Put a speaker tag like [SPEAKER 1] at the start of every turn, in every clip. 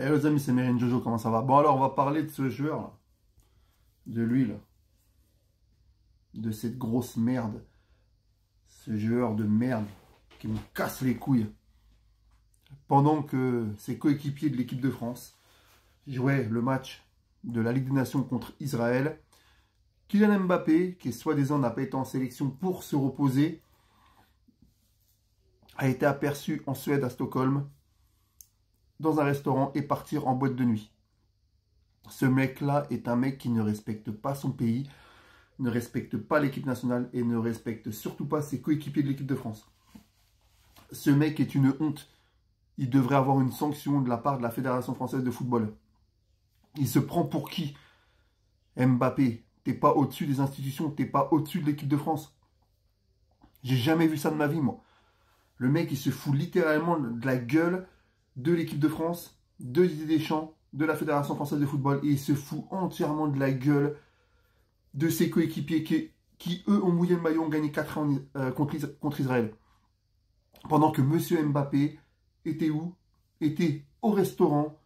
[SPEAKER 1] Eh les amis, c'est Merine Jojo, comment ça va? Bon alors, on va parler de ce joueur, là. De lui, là. De cette grosse merde. Ce joueur de merde qui me casse les couilles. Pendant que ses coéquipiers de l'équipe de France jouaient le match de la Ligue des Nations contre Israël, Kylian Mbappé, qui soi-disant n'a pas été en sélection pour se reposer, a été aperçu en Suède à Stockholm dans un restaurant et partir en boîte de nuit. Ce mec-là est un mec qui ne respecte pas son pays, ne respecte pas l'équipe nationale et ne respecte surtout pas ses coéquipiers de l'équipe de France. Ce mec est une honte. Il devrait avoir une sanction de la part de la Fédération française de football. Il se prend pour qui? Mbappé, t'es pas au-dessus des institutions, t'es pas au-dessus de l'équipe de France. J'ai jamais vu ça de ma vie, moi. Le mec, il se fout littéralement de la gueule de l'équipe de France, de Didier Deschamps, de la Fédération française de football, et il se fout entièrement de la gueule de ses coéquipiers qui eux, ont mouillé le maillot, ont gagné 4 ans contre Israël. Pendant que Monsieur Mbappé était où? Était au restaurant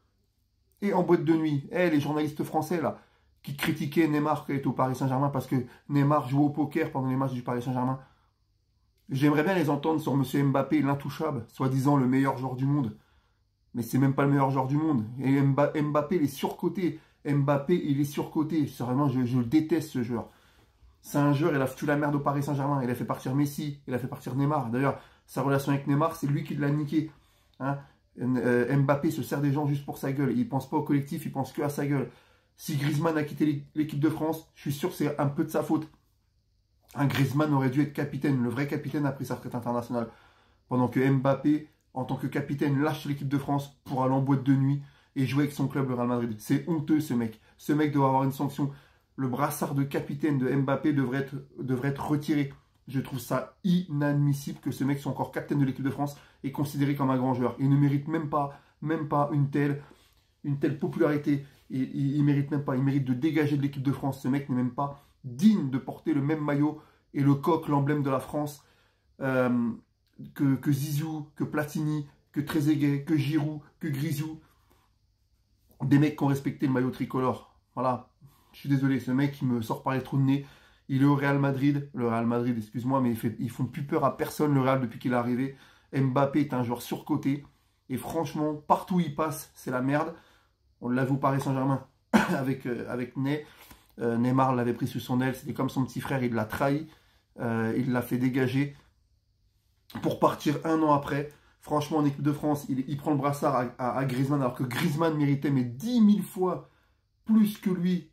[SPEAKER 1] et en boîte de nuit. Eh, les journalistes français, là, qui critiquaient Neymar qui était au Paris Saint-Germain parce que Neymar jouait au poker pendant les matchs du Paris Saint-Germain. J'aimerais bien les entendre sur Monsieur Mbappé, l'intouchable, soi-disant le meilleur joueur du monde. Mais c'est même pas le meilleur joueur du monde. Et Mbappé, il est surcoté. Mbappé, il est surcoté. Vraiment, je déteste ce joueur. C'est un joueur, il a foutu la merde au Paris Saint-Germain. Il a fait partir Messi, il a fait partir Neymar. D'ailleurs, sa relation avec Neymar, c'est lui qui l'a niqué. Hein, Mbappé se sert des gens juste pour sa gueule. Il pense pas au collectif, il pense que à sa gueule. Si Griezmann a quitté l'équipe de France, je suis sûr que c'est un peu de sa faute. Un Griezmann aurait dû être capitaine. Le vrai capitaine a pris sa retraite internationale. Pendant que Mbappé, en tant que capitaine, lâche l'équipe de France pour aller en boîte de nuit et jouer avec son club, le Real Madrid. C'est honteux, ce mec. Ce mec doit avoir une sanction. Le brassard de capitaine de Mbappé devrait être retiré. Je trouve ça inadmissible que ce mec soit encore capitaine de l'équipe de France et considéré comme un grand joueur. Il ne mérite même pas une telle popularité. Il mérite même pas. Il mérite de dégager de l'équipe de France. Ce mec n'est même pas digne de porter le même maillot et le coq, l'emblème de la France, que Zizou, que Platini, que Trezeguet, que Giroud, que Grisou. Des mecs qui ont respecté le maillot tricolore. Voilà. Je suis désolé, ce mec, il me sort par les trous de nez. Il est au Real Madrid. Le Real Madrid, excuse-moi, mais ils font plus peur à personne, le Real, depuis qu'il est arrivé. Mbappé est un joueur surcoté. Et franchement, partout où il passe, c'est la merde. On l'a vu au Paris Saint-Germain avec Ney. Neymar l'avait pris sous son aile. C'était comme son petit frère, il l'a trahi. Il l'a fait dégager pour partir un an après. Franchement, en équipe de France, il prend le brassard à Griezmann, alors que Griezmann méritait mais 10 000 fois plus que lui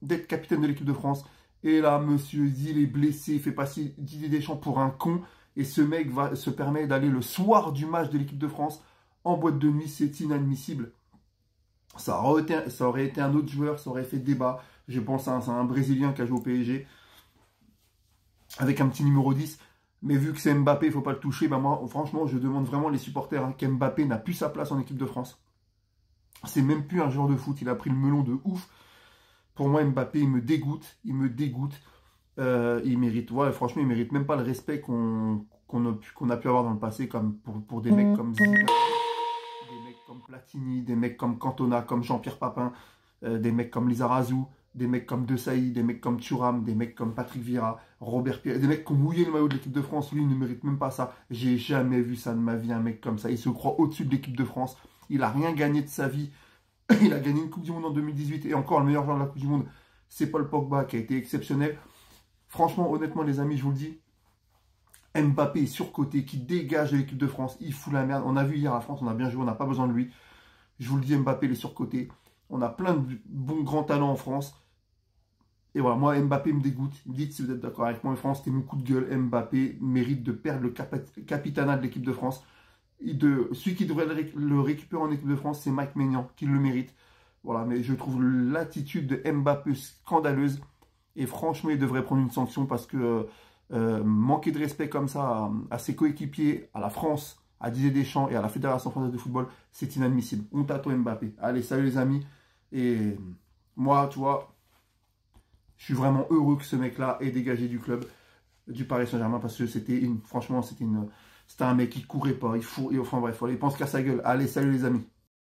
[SPEAKER 1] d'être capitaine de l'équipe de France. Et là, monsieur Zil est blessé, fait passer Didier Deschamps pour un con. Et ce mec se permet d'aller le soir du match de l'équipe de France en boîte de nuit. C'est inadmissible. Ça aurait été un autre joueur, ça aurait fait débat. Je pense à un Brésilien qui a joué au PSG avec un petit numéro 10. Mais vu que c'est Mbappé, il ne faut pas le toucher. Ben moi, franchement, je demande vraiment les supporters qu'Mbappé n'a plus sa place en équipe de France. C'est même plus un joueur de foot. Il a pris le melon de ouf. Pour moi, Mbappé, il me dégoûte. Il me dégoûte. Il mérite, ouais, franchement, il mérite même pas le respect qu'on a pu avoir dans le passé, comme pour des mecs comme Zidane, des mecs comme Platini, des mecs comme Cantona, comme Jean-Pierre Papin, des mecs comme Lizarazu, des mecs comme Desailly, des mecs comme Thuram, des mecs comme Patrick Vieira, Robert Pires, des mecs qui ont mouillé le maillot de l'équipe de France. Lui, il ne mérite même pas ça. J'ai jamais vu ça de ma vie, un mec comme ça. Il se croit au-dessus de l'équipe de France. Il a rien gagné de sa vie. Il a gagné une Coupe du Monde en 2018 et encore le meilleur joueur de la Coupe du Monde, c'est Paul Pogba qui a été exceptionnel. Franchement, honnêtement, les amis, je vous le dis, Mbappé est surcoté, qui dégage de l'équipe de France. Il fout la merde. On a vu hier à France, on a bien joué, on n'a pas besoin de lui. Je vous le dis, Mbappé, il est surcoté. On a plein de bons grands talents en France. Et voilà, moi, Mbappé me dégoûte. Dites si vous êtes d'accord avec moi. En France, c'était mon coup de gueule. Mbappé mérite de perdre le capitanat de l'équipe de France. Celui qui devrait le récupérer en équipe de France, c'est Mike Maignan, qui le mérite. Voilà, mais je trouve l'attitude de Mbappé scandaleuse. Et franchement, il devrait prendre une sanction parce que manquer de respect comme ça à ses coéquipiers, à la France, à Didier Deschamps et à la Fédération française de football, c'est inadmissible. Honte à toi, Mbappé. Allez, salut les amis. Et moi, tu vois, je suis vraiment heureux que ce mec-là ait dégagé du club du Paris Saint-Germain parce que franchement, c'était un mec qui courait pas. Enfin bref, il pense qu'à sa gueule. Allez, salut les amis.